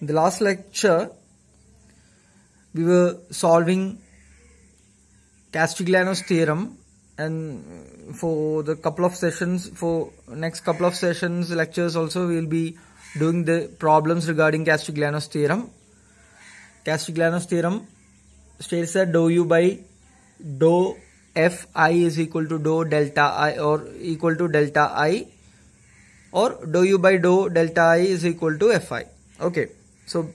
In the last lecture, we were solving Castigliano's theorem, and for the couple of sessions, for next couple of sessions, lectures also, we will be doing the problems regarding Castigliano's theorem. Castigliano's theorem states that dou u by dou fi is equal to dou delta I or equal to delta I, or dou u by dou delta I is equal to fi. Okay, so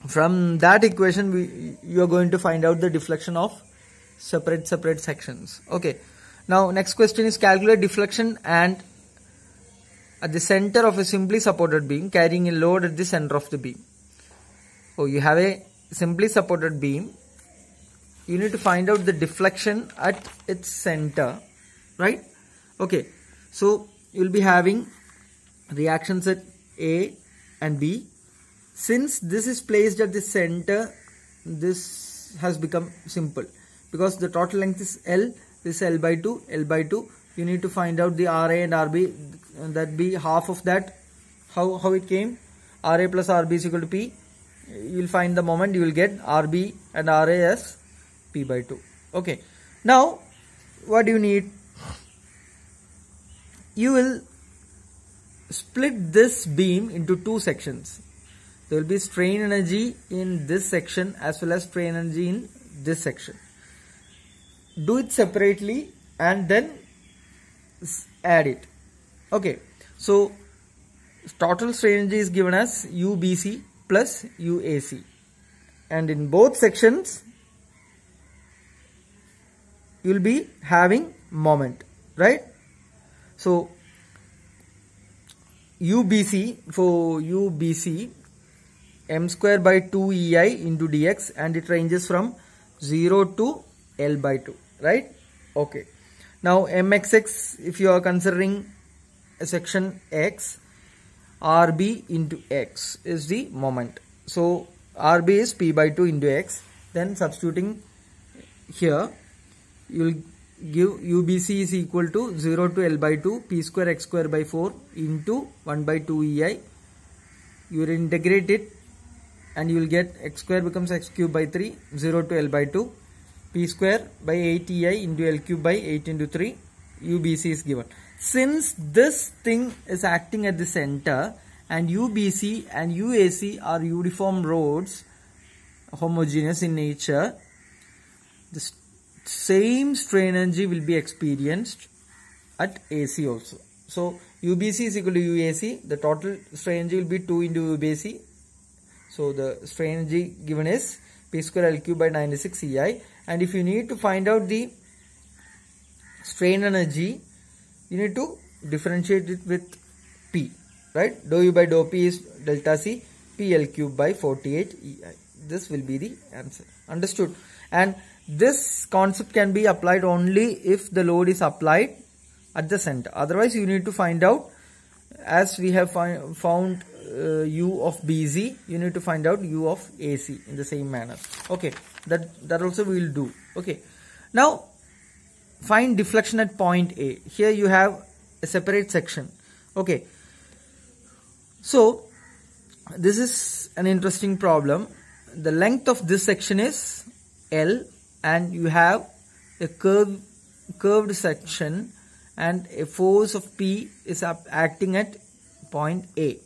from that equation you are going to find out the deflection of separate sections. Okay, now next question is calculate deflection and at the center of a simply supported beam carrying a load at the center of the beam. Oh, you have a simply supported beam. You need to find out the deflection at its center, right? Okay, so you will be having reactions at A and B. Since this is placed at the center, this has become simple because the total length is L, this L by 2, L by 2. You need to find out the RA and RB, that be half of that. How it came? RA plus RB is equal to P. You will find the moment, you will get RB and RA as P by 2. Okay, now what do you need? You will split this beam into two sections. There will be strain energy in this section as well as strain energy in this section. Do it separately and then add it. Okay, so total strain energy is given as UBC plus UAC, and in both sections you will be having moment, right? So UBC, for UBC, m square by 2 EI into dx, and it ranges from 0 to L by 2, right? Okay, now mxx, if you are considering a section x, RB into x is the moment. So RB is P by 2 into x. Then substituting here, you will give UBC is equal to 0 to L by 2 P square x square by 4 into 1 by 2 EI. You will integrate it and you will get x square becomes x cube by 3, 0 to L by 2, P square by 8 EI into L cube by 8 into 3, UBC is given. Since this thing is acting at the center and UBC and UAC are uniform rods, homogeneous in nature, the same strain energy will be experienced at AC also. So UBC is equal to UAC, the total strain energy will be 2 into UBC. So the strain energy given is P square L cube by 96 EI, and if you need to find out the strain energy, you need to differentiate it with P, right? Dou U by dou P is delta C, P L cube by 48 EI. This will be the answer. Understood? And this concept can be applied only if the load is applied at the center. Otherwise, you need to find out, as we have found U of BZ, you need to find out U of AC in the same manner. Okay, that also we will do. Okay, now find deflection at point A. Here you have a separate section. Okay, so this is an interesting problem. The length of this section is L, and you have a curved section, and a force of P is acting at point A.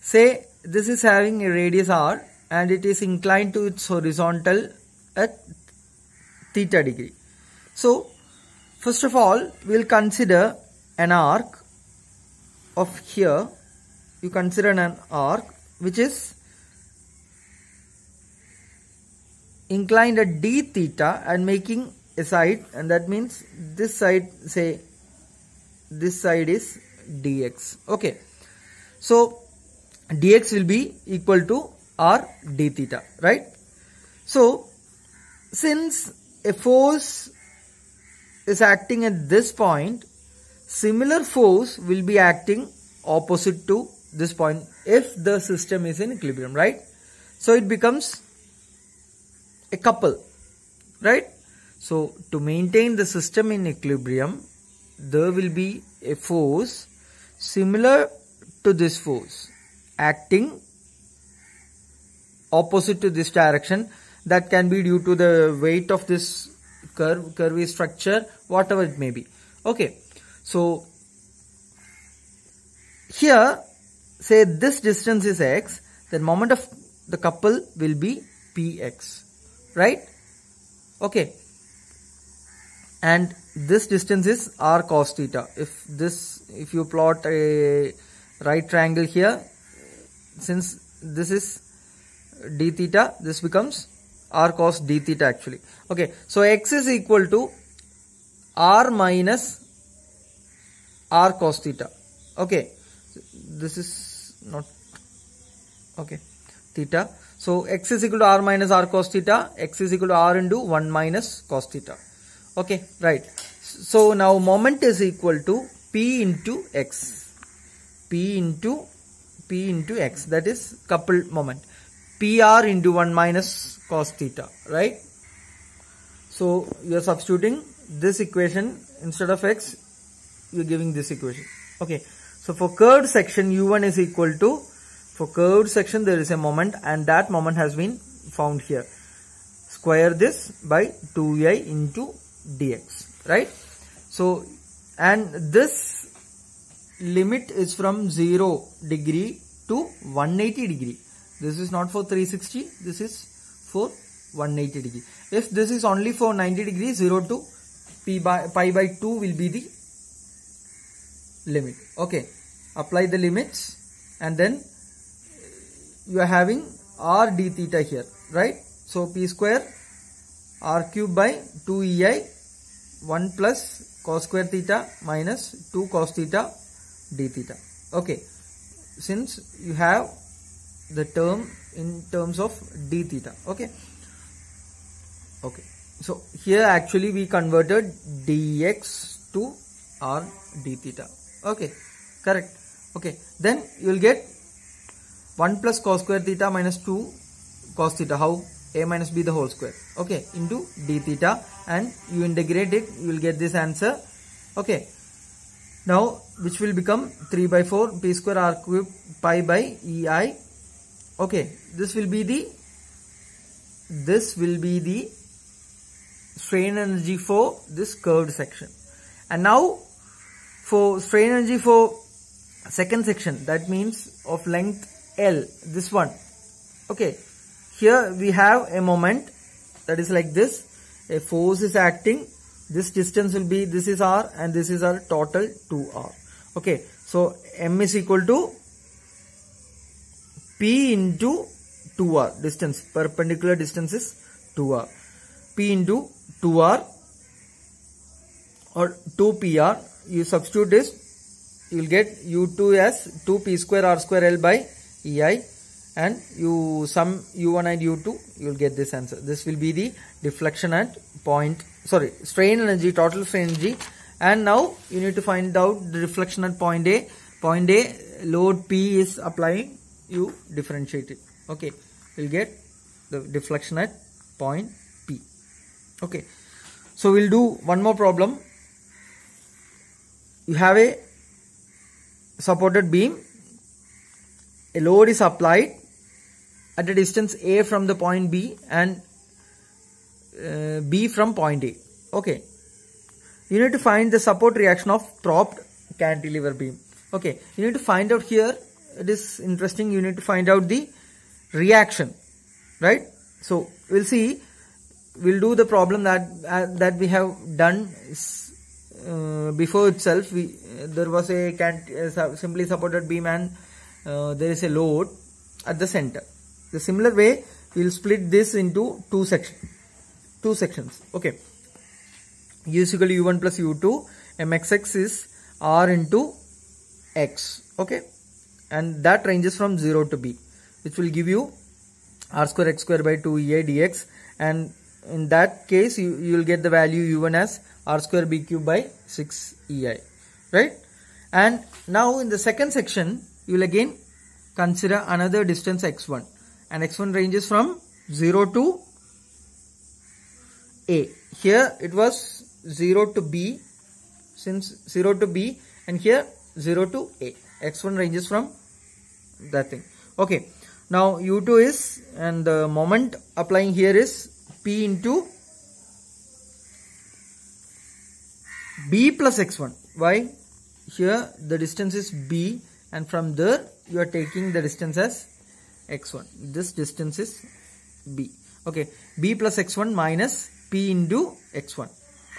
Say this is having a radius R and it is inclined to its horizontal at theta degree. So first of all, we will consider an arc of here. You consider an arc which is inclined at d theta and making a side, and that means this side, say this side is dx. Okay, so dx will be equal to r d theta, right? So since a force is acting at this point, similar force will be acting opposite to this point if the system is in equilibrium, right? So it becomes a couple, right? So to maintain the system in equilibrium, there will be a force similar to this force acting opposite to this direction. That can be due to the weight of this curvy structure, whatever it may be. Okay, so here say this distance is x, then moment of the couple will be px, right? Okay, and this distance is r cos theta. If you plot a right triangle here, since this is d theta, this becomes r cos d theta actually. Okay, so x is equal to r minus r cos theta. Okay, this is not okay, theta. So x is equal to r minus r cos theta. X is equal to r into 1 minus cos theta. Okay, right. So now moment is equal to p into x. P into x, that is coupled moment. PR into 1 minus cos theta, right? So you are substituting this equation instead of x, you are giving this equation. Okay, so for curved section u1 is equal to, for curved section there is a moment and that moment has been found here. Square this by 2i into dx, right? So, and this limit is from 0 degree to 180 degree. This is not for 360, this is for 180 degree. If this is only for 90 degree, 0 to pi by 2 will be the limit. Okay, apply the limits and then you are having r d theta here, right? So p square r cube by 2 ei 1 plus cos square theta minus 2 cos theta d theta. Okay, since you have the term in terms of d theta. Okay, so here actually we converted dx to r d theta. Okay, correct. Okay, then you will get 1 plus cos square theta minus 2 cos theta. How? A minus b the whole square. Okay, into d theta, and you integrate it, you will get this answer. Okay, now which will become 3 by 4 p square r cube pi by ei. Okay, this will be the strain energy for this curved section. And now for strain energy for second section, that means of length L, this one. Okay, here we have a moment that is like this. A force is acting. This distance will be, this is r and this is our total 2r. Okay, so m is equal to p into 2r, distance, perpendicular distance is 2r. P into 2r or 2pr, you substitute this, you will get u2 as 2p square r square L by ei, and you sum u1 and u2, you will get this answer. This will be the deflection at strain energy, total strain energy. And now you need to find out the deflection at point A. Point A, load P is applying, you differentiate it. Okay, you will get the deflection at point P. Okay, so we'll do one more problem. You have a supported beam, a load is applied at a distance A from the point B and B from point A. Okay, you need to find the support reaction of propped cantilever beam. Okay, you need to find out here, it is interesting, you need to find out the reaction, right? So we'll see, we'll do the problem that we have done before itself. There was a simply supported beam and there is a load at the center. The similar way we will split this into two sections. Okay, u is equal to u1 plus u2, mxx is r into x. Okay, and that ranges from 0 to b, which will give you r square x square by 2ei dx, and in that case you will get the value u1 as r square b cube by 6ei, right? And now in the second section you will again consider another distance x1, and x1 ranges from 0 to a. Here it was 0 to b, since 0 to b, and here 0 to a. x1 ranges from that thing. Okay, Now u2 is, and the moment applying here is p into b plus x1. Why? Here the distance is b, and from there you are taking the distance as x1. This distance is b. Okay, b plus x1 minus p into x1.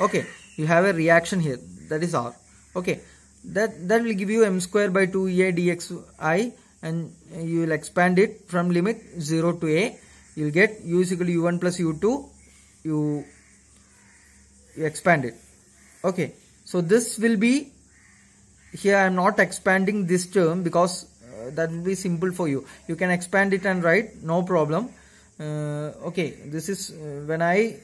Okay, you have a reaction here, that is r. Okay, that will give you m square by 2ei dxi, and you will expand it from limit 0 to a. You will get u is equal to u1 plus u2. You expand it. Okay, so this will be, here I am not expanding this term because that will be simple for you. You can expand it and write, no problem. Okay, this is when I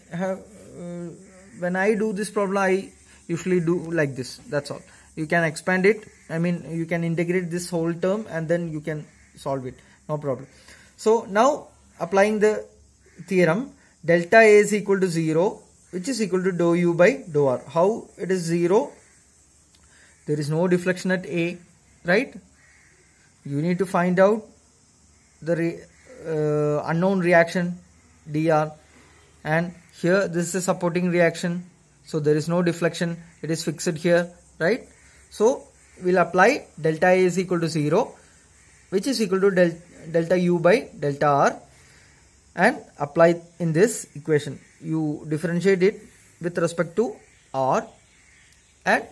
do this problem, I usually do like this. That's all. You can expand it. I mean, you can integrate this whole term and then you can solve it. No problem. So now applying the theorem, delta A is equal to 0, which is equal to dou u by dou r. How it is 0? There is no deflection at A, right? You need to find out the unknown reaction dr, and here this is a supporting reaction, so there is no deflection, it is fixed here, right? So we'll apply delta A is equal to 0, which is equal to delta u by delta r, and apply in this equation. You differentiate it with respect to r, and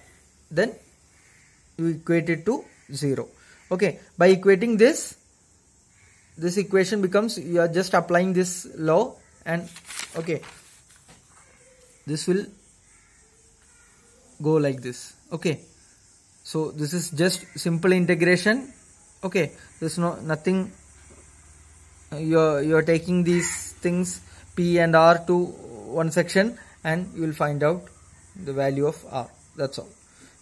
then you equate it to 0. Okay, by equating this equation becomes, you are just applying this law, and okay, this will go like this. Okay, so this is just simple integration. Okay, there's nothing. You're taking these things p and r to one section, and you will find out the value of r. That's all.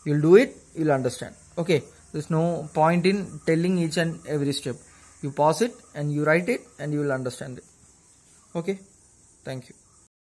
You'll do it, you'll understand. Okay, there's no point in telling each and every step. You pause it and you write it and you will understand it. Okay, thank you.